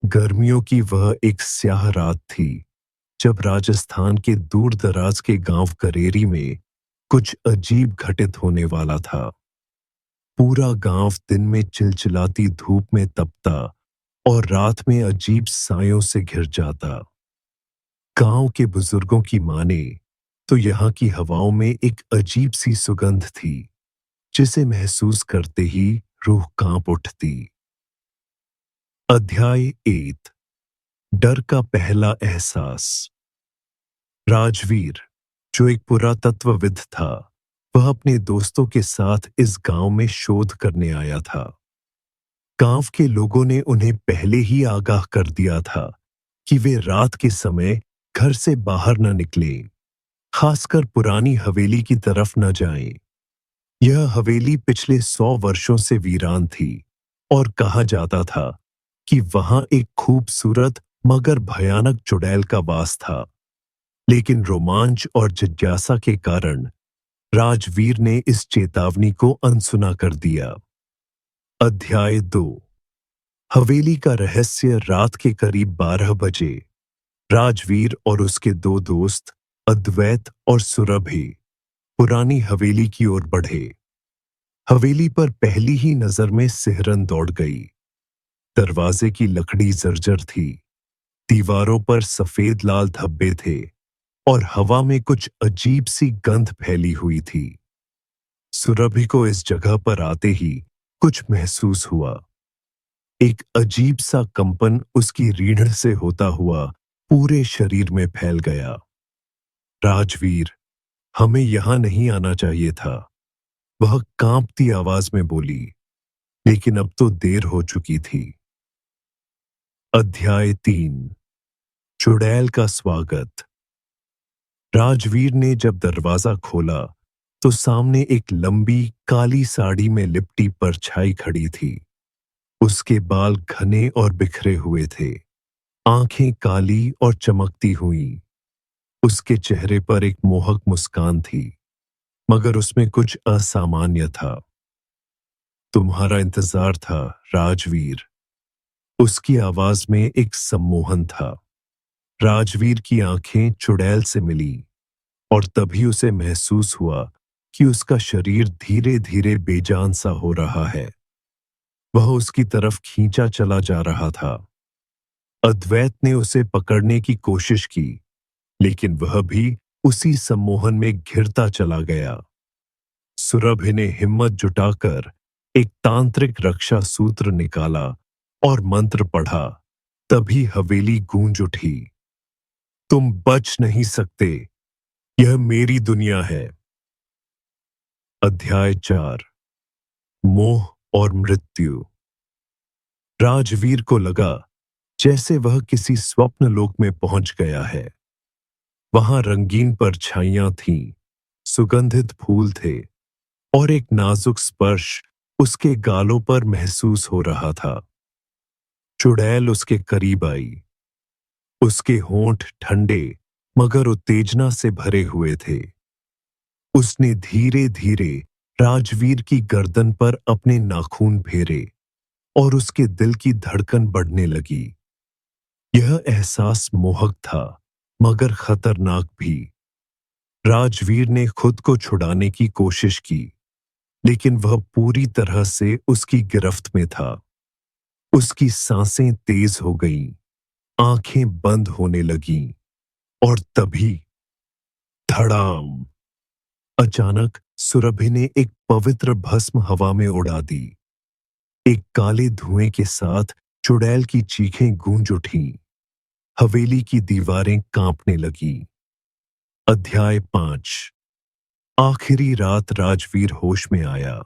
गर्मियों की वह एक स्याह रात थी जब राजस्थान के दूर दराज के गांव करेरी में कुछ अजीब घटित होने वाला था। पूरा गांव दिन में चिलचिलाती धूप में तपता और रात में अजीब सायों से घिर जाता। गांव के बुजुर्गों की माने तो यहाँ की हवाओं में एक अजीब सी सुगंध थी जिसे महसूस करते ही रूह कांप उठती। अध्याय 8। डर का पहला एहसास। राजवीर, जो एक पुरातत्वविद था, वह अपने दोस्तों के साथ इस गांव में शोध करने आया था। गांव के लोगों ने उन्हें पहले ही आगाह कर दिया था कि वे रात के समय घर से बाहर न निकलें, खासकर पुरानी हवेली की तरफ न जाएं। यह हवेली पिछले 100 वर्षों से वीरान थी और कहा जाता था कि वहां एक खूबसूरत मगर भयानक चुड़ैल का वास था। लेकिन रोमांच और जिज्ञासा के कारण राजवीर ने इस चेतावनी को अनसुना कर दिया। अध्याय 2। हवेली का रहस्य। रात के करीब 12 बजे राजवीर और उसके दो दोस्त अद्वैत और सुरभि पुरानी हवेली की ओर बढ़े। हवेली पर पहली ही नजर में सिहरन दौड़ गई। दरवाजे की लकड़ी जर्जर थी, दीवारों पर सफेद लाल धब्बे थे और हवा में कुछ अजीब सी गंध फैली हुई थी। सुरभि को इस जगह पर आते ही कुछ महसूस हुआ। एक अजीब सा कंपन उसकी रीढ़ से होता हुआ पूरे शरीर में फैल गया। राजवीर, हमें यहां नहीं आना चाहिए था, वह कांपती आवाज में बोली, लेकिन अब तो देर हो चुकी थी। अध्याय 3। चुड़ैल का स्वागत। राजवीर ने जब दरवाजा खोला तो सामने एक लंबी काली साड़ी में लिपटी परछाई खड़ी थी। उसके बाल घने और बिखरे हुए थे, आंखें काली और चमकती हुई। उसके चेहरे पर एक मोहक मुस्कान थी, मगर उसमें कुछ असामान्य था। तुम्हारा इंतजार था, राजवीर। उसकी आवाज में एक सम्मोहन था। राजवीर की आंखें चुड़ैल से मिली और तभी उसे महसूस हुआ कि उसका शरीर धीरे धीरे बेजान सा हो रहा है। वह उसकी तरफ खींचा चला जा रहा था। अद्वैत ने उसे पकड़ने की कोशिश की, लेकिन वह भी उसी सम्मोहन में घिरता चला गया। सुरभि ने हिम्मत जुटाकर एक तांत्रिक रक्षा सूत्र निकाला और मंत्र पढ़ा। तभी हवेली गूंज उठी। तुम बच नहीं सकते, यह मेरी दुनिया है। अध्याय 4। मोह और मृत्यु। राजवीर को लगा जैसे वह किसी स्वप्न लोक में पहुंच गया है। वहां रंगीन परछाइयां थीं, सुगंधित फूल थे और एक नाजुक स्पर्श उसके गालों पर महसूस हो रहा था। चुड़ैल उसके करीब आई। उसके होंठ ठंडे मगर उत्तेजना से भरे हुए थे। उसने धीरे धीरे राजवीर की गर्दन पर अपने नाखून फेरे और उसके दिल की धड़कन बढ़ने लगी। यह एहसास मोहक था मगर खतरनाक भी। राजवीर ने खुद को छुड़ाने की कोशिश की, लेकिन वह पूरी तरह से उसकी गिरफ्त में था। उसकी सांसें तेज हो गईं, आंखें बंद होने लगीं और तभी धड़ाम! अचानक सुरभि ने एक पवित्र भस्म हवा में उड़ा दी। एक काले धुएं के साथ चुड़ैल की चीखें गूंज उठीं। हवेली की दीवारें कांपने लगीं। अध्याय 5। आखिरी रात राजवीर होश में आया,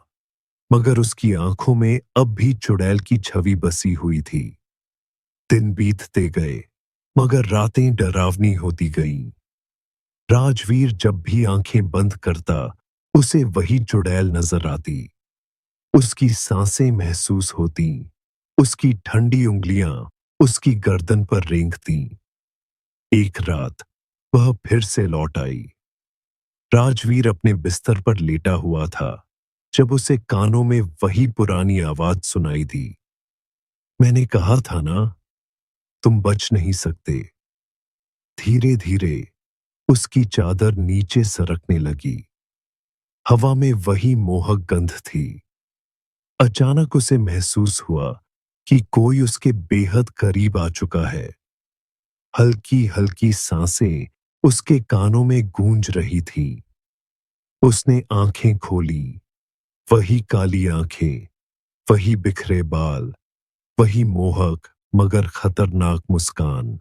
मगर उसकी आंखों में अब भी चुड़ैल की छवि बसी हुई थी। दिन बीतते गए, मगर रातें डरावनी होती गईं। राजवीर जब भी आंखें बंद करता, उसे वही चुड़ैल नजर आती। उसकी सांसें महसूस होती, उसकी ठंडी उंगलियां उसकी गर्दन पर रेंगतीं। एक रात वह फिर से लौट आई। राजवीर अपने बिस्तर पर लेटा हुआ था जब उसे कानों में वही पुरानी आवाज सुनाई दी। मैंने कहा था ना, तुम बच नहीं सकते। धीरे धीरे उसकी चादर नीचे सरकने लगी। हवा में वही मोहक गंध थी। अचानक उसे महसूस हुआ कि कोई उसके बेहद करीब आ चुका है। हल्की हल्की सांसें उसके कानों में गूंज रही थी। उसने आंखें खोली। वही काली आंखें, वही बिखरे बाल, वही मोहक मगर खतरनाक मुस्कान।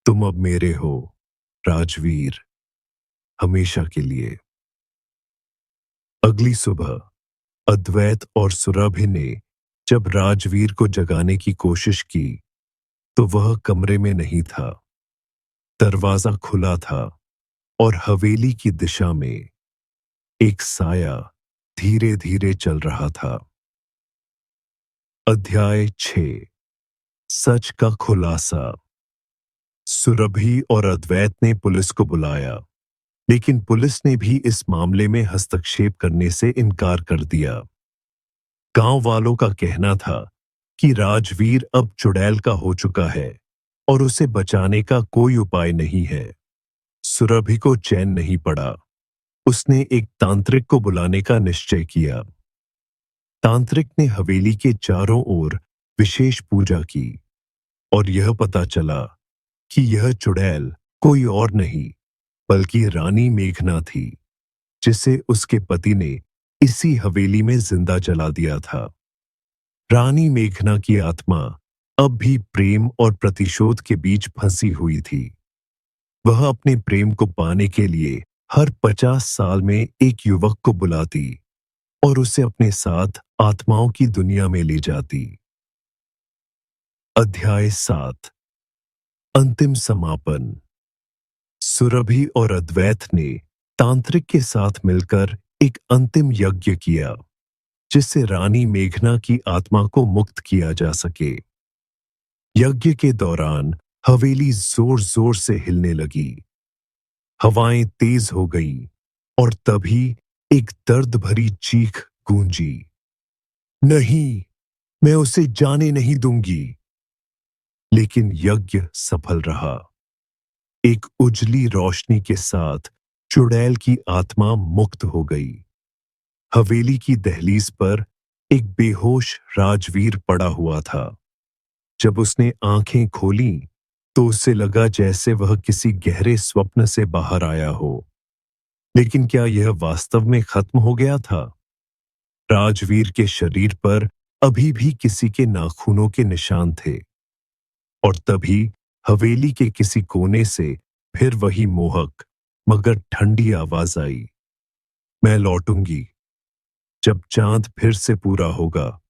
तुम अब मेरे हो, राजवीर, हमेशा के लिए। अगली सुबह अद्वैत और सुरभि ने जब राजवीर को जगाने की कोशिश की तो वह कमरे में नहीं था। दरवाजा खुला था और हवेली की दिशा में एक साया धीरे धीरे चल रहा था। अध्याय 6। सच का खुलासा। सुरभि और अद्वैत ने पुलिस को बुलाया, लेकिन पुलिस ने भी इस मामले में हस्तक्षेप करने से इनकार कर दिया। गांव वालों का कहना था कि राजवीर अब चुड़ैल का हो चुका है और उसे बचाने का कोई उपाय नहीं है। सुरभि को चैन नहीं पड़ा। उसने एक तांत्रिक को बुलाने का निश्चय किया। तांत्रिक ने हवेली के चारों ओर विशेष पूजा की और यह पता चला कि यह चुड़ैल कोई और नहीं बल्कि रानी मेघना थी, जिसे उसके पति ने इसी हवेली में जिंदा जला दिया था। रानी मेघना की आत्मा अब भी प्रेम और प्रतिशोध के बीच फंसी हुई थी। वह अपने प्रेम को पाने के लिए हर 50 साल में एक युवक को बुलाती और उसे अपने साथ आत्माओं की दुनिया में ले जाती। अध्याय 7। अंतिम समापन। सुरभि और अद्वैत ने तांत्रिक के साथ मिलकर एक अंतिम यज्ञ किया, जिससे रानी मेघना की आत्मा को मुक्त किया जा सके। यज्ञ के दौरान हवेली जोर जोर से हिलने लगी। हवाएं तेज हो गईं और तभी एक दर्द भरी चीख गूंजी। नहीं, मैं उसे जाने नहीं दूंगी। लेकिन यज्ञ सफल रहा। एक उजली रोशनी के साथ चुड़ैल की आत्मा मुक्त हो गई। हवेली की दहलीज पर एक बेहोश राजवीर पड़ा हुआ था। जब उसने आंखें खोली तो उसे लगा जैसे वह किसी गहरे स्वप्न से बाहर आया हो। लेकिन क्या यह वास्तव में खत्म हो गया था? राजवीर के शरीर पर अभी भी किसी के नाखूनों के निशान थे। और तभी हवेली के किसी कोने से फिर वही मोहक मगर ठंडी आवाज आई। मैं लौटूंगी जब चांद फिर से पूरा होगा।